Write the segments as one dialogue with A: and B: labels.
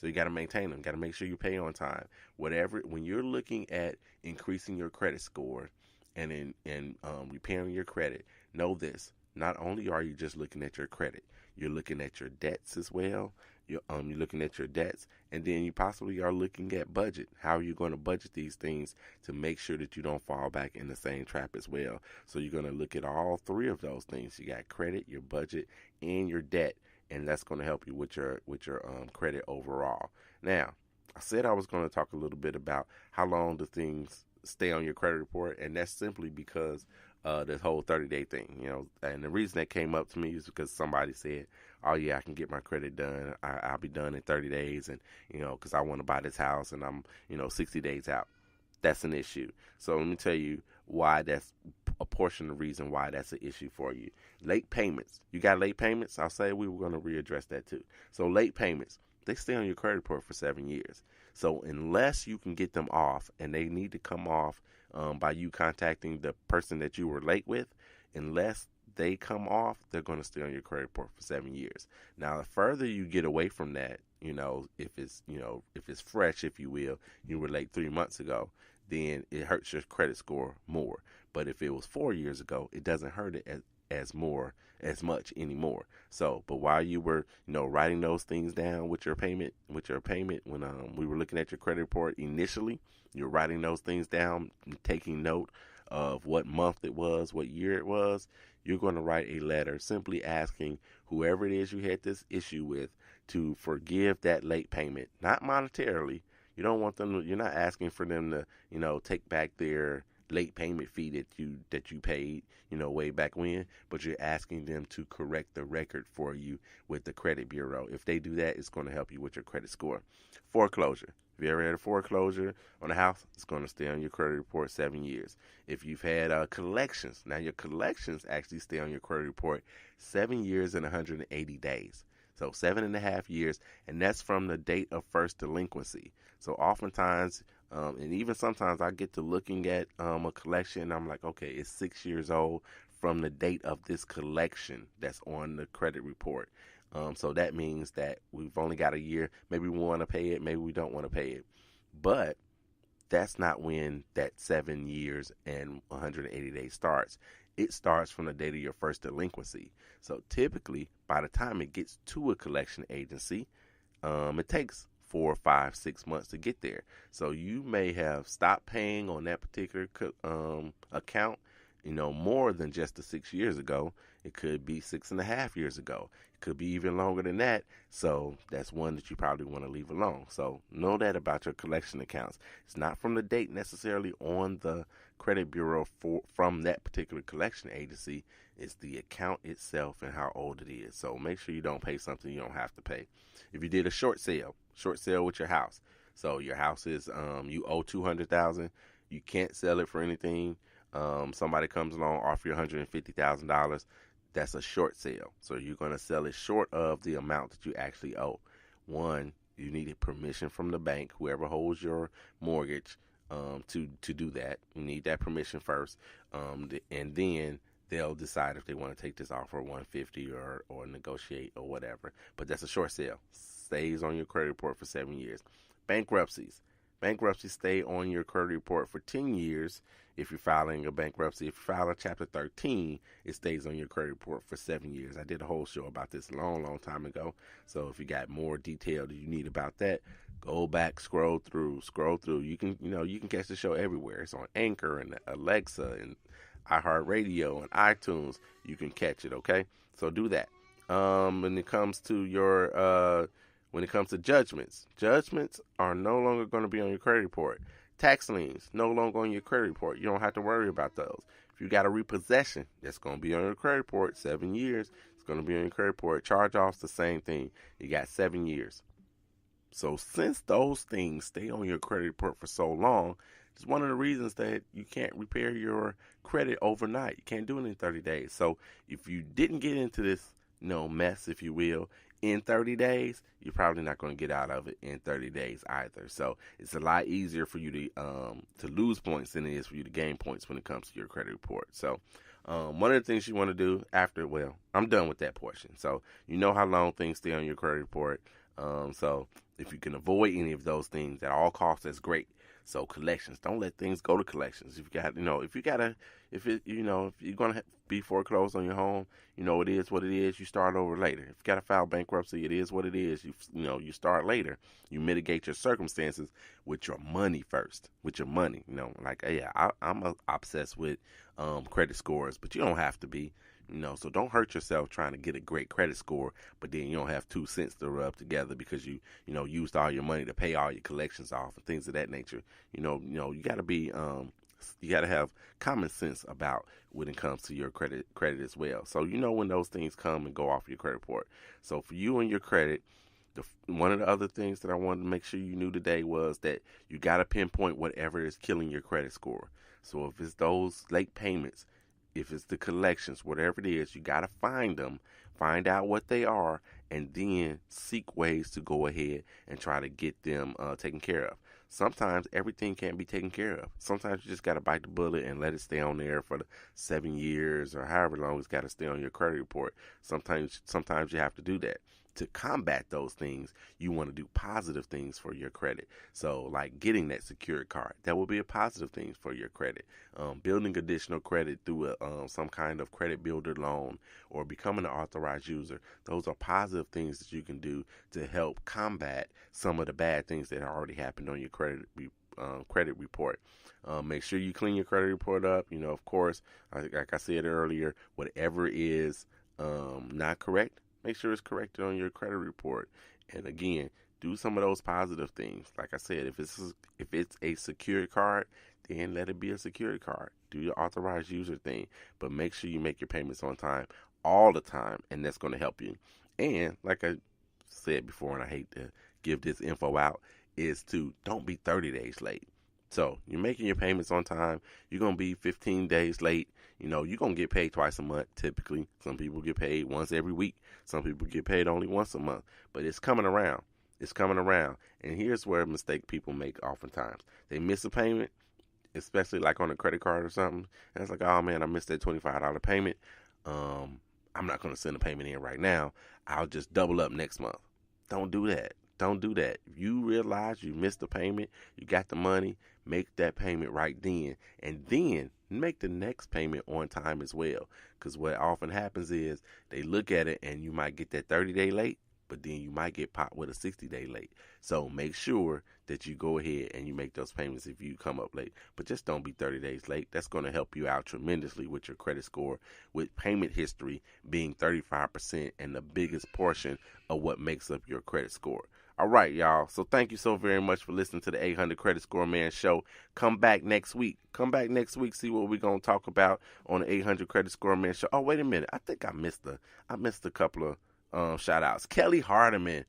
A: So you got to maintain them. Got to make sure you pay on time. Whatever, when you're looking at increasing your credit score and repairing your credit, know this. Not only are you just looking at your credit, you're looking at your debts as well. You're looking at your debts, and then you possibly are looking at budget. How are you going to budget these things to make sure that you don't fall back in the same trap as well? So you're going to look at all three of those things. You got credit, your budget, and your debt, and that's going to help you with your credit overall. Now, I said I was going to talk a little bit about how long do things stay on your credit report, and that's simply because this whole 30-day thing, and the reason that came up to me is because somebody said, oh yeah, I can get my credit done. I'll be done in 30 days, and because I want to buy this house, and I'm 60 days out. That's an issue. So let me tell you why that's a portion of the reason why that's an issue for you. Late payments. You got late payments? I'll say we were going to readdress that too. So late payments, they stay on your credit report for 7 years. So unless you can get them off, and they need to come off by you contacting the person that you were late with, unless they come off, they're going to stay on your credit report for 7 years. Now, the further you get away from that, if it's fresh, if you will, you were late 3 months ago, then it hurts your credit score more. But if it was 4 years ago, it doesn't hurt it as much anymore. So, but while you were, writing those things down with your payment, when we were looking at your credit report initially, you're writing those things down, taking note of what month it was, what year it was. You're going to write a letter simply asking whoever it is you had this issue with to forgive that late payment, not monetarily. You don't want them to, you're not asking for them to, take back their late payment fee that you paid, way back when, but you're asking them to correct the record for you with the credit bureau. If they do that, it's going to help you with your credit score. Foreclosure. If you ever had a foreclosure on a house, it's going to stay on your credit report 7 years. If you've had collections, now your collections actually stay on your credit report 7 years and 180 days. So 7.5 years, and that's from the date of first delinquency. So oftentimes, and even sometimes I get to looking at a collection, and I'm like, okay, it's 6 years old from the date of this collection that's on the credit report. So that means that we've only got a year. Maybe we want to pay it, maybe we don't want to pay it. But that's not when that 7 years and 180 days starts. It starts from the date of your first delinquency. So typically, by the time it gets to a collection agency, it takes 4, 5, 6 months to get there. So you may have stopped paying on that particular account, more than just the 6 years ago. It could be 6.5 years ago. It could be even longer than that. So that's one that you probably want to leave alone. So know that about your collection accounts. It's not from the date necessarily on the credit bureau from that particular collection agency. It's the account itself and how old it is. So make sure you don't pay something you don't have to pay. If you did a short sale with your house. So your house is you owe $200,000. You can't sell it for anything. Somebody comes along, offer you $150,000. That's a short sale. So you're going to sell it short of the amount that you actually owe. One, you need permission from the bank, whoever holds your mortgage, to do that. You need that permission first, and then they'll decide if they want to take this offer 150 or negotiate or whatever. But that's a short sale. Stays on your credit report for 7 years. Bankruptcies. Bankruptcies stay on your credit report for 10 years if you're filing a bankruptcy. If you file a Chapter 13, it stays on your credit report for 7 years. I did a whole show about this a long, long time ago. So if you got more detail that you need about that, go back, scroll through. You can catch the show everywhere. It's on Anchor and Alexa and iHeartRadio and iTunes. You can catch it, okay? So do that. When it comes to judgments are no longer going to be on your credit report. Tax liens, no longer on your credit report. You don't have to worry about those. If you got a repossession, that's going to be on your credit report. 7 years, it's going to be on your credit report. Charge-offs, the same thing. You got 7 years. So since those things stay on your credit report for so long, it's one of the reasons that you can't repair your credit overnight. You can't do it in 30 days. So if you didn't get into this, mess, if you will, in 30 days, you're probably not going to get out of it in 30 days either. So it's a lot easier for you to lose points than it is for you to gain points when it comes to your credit report. So one of the things you want to do I'm done with that portion. So you know how long things stay on your credit report. So if you can avoid any of those things at all costs, that's great. So collections, don't let things go to collections. If you got, if you're gonna be foreclosed on your home, it is what it is. You start over later. If you got to file bankruptcy, it is what it is. You start later. You mitigate your circumstances with your money first. With your money, like I'm obsessed with credit scores, but you don't have to be. So don't hurt yourself trying to get a great credit score, but then you don't have 2 cents to rub together because you used all your money to pay all your collections off and things of that nature. You got to be you got to have common sense about when it comes to your credit as well. So when those things come and go off your credit report. So for you and your credit, one of the other things that I wanted to make sure you knew today was that you got to pinpoint whatever is killing your credit score. So if it's those late payments, if it's the collections, whatever it is, you got to find them, find out what they are, and then seek ways to go ahead and try to get them taken care of. Sometimes everything can't be taken care of. Sometimes you just got to bite the bullet and let it stay on there for the 7 years or however long it's got to stay on your credit report. Sometimes you have to do that. To combat those things, you want to do positive things for your credit. So like getting that secured card, that will be a positive thing for your credit. Building additional credit through some kind of credit builder loan or becoming an authorized user. Those are positive things that you can do to help combat some of the bad things that already happened on your credit report. Make sure you clean your credit report up. Of course, like I said earlier, whatever is not correct, make sure it's corrected on your credit report. And again, do some of those positive things. Like I said, if it's a secured card, then let it be a secured card. Do your authorized user thing, but make sure you make your payments on time all the time, and that's going to help you. And like I said before, and I hate to give this info out, is to don't be 30 days late. So you're making your payments on time. You're going to be 15 days late. You're going to get paid twice a month, typically. Some people get paid once every week. Some people get paid only once a month. But it's coming around. It's coming around. And here's where a mistake people make oftentimes. They miss a payment, especially like on a credit card or something. And it's like, oh, man, I missed that $25 payment. I'm not going to send a payment in right now. I'll just double up next month. Don't do that. Don't do that. If you realize you missed the payment, you got the money, make that payment right then. And then make the next payment on time as well. Because what often happens is they look at it and you might get that 30-day late, but then you might get popped with a 60-day late. So make sure that you go ahead and you make those payments if you come up late. But just don't be 30 days late. That's going to help you out tremendously with your credit score, with payment history being 35% and the biggest portion of what makes up your credit score. All right, y'all. So thank you so very much for listening to the 800 Credit Score Man Show. Come back next week. See what we're going to talk about on the 800 Credit Score Man Show. Oh, wait a minute. I think I missed a couple of shout outs. Kelly Hardiman.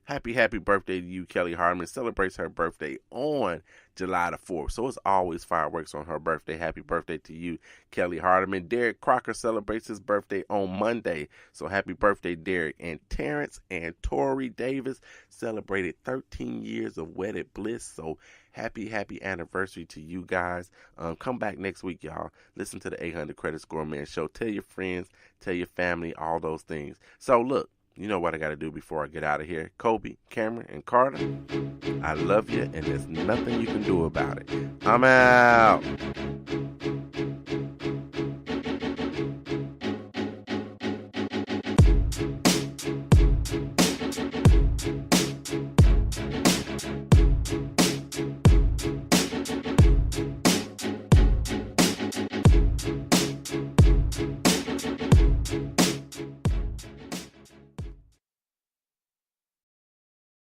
A: Happy birthday to you, Kelly Hardiman. Celebrates her birthday on July the 4th. So it's always fireworks on her birthday. Happy birthday to you, Kelly Hardiman. Derek Crocker celebrates his birthday on Monday. So happy birthday, Derek. And Terrence and Tori Davis celebrated 13 years of wedded bliss. So happy anniversary to you guys. Come back next week, y'all. Listen to the 800 Credit Score Man Show. Tell your friends, tell your family, all those things. So look. You know what I got to do before I get out of here. Kobe, Cameron, and Carter, I love you, and there's nothing you can do about it. I'm out.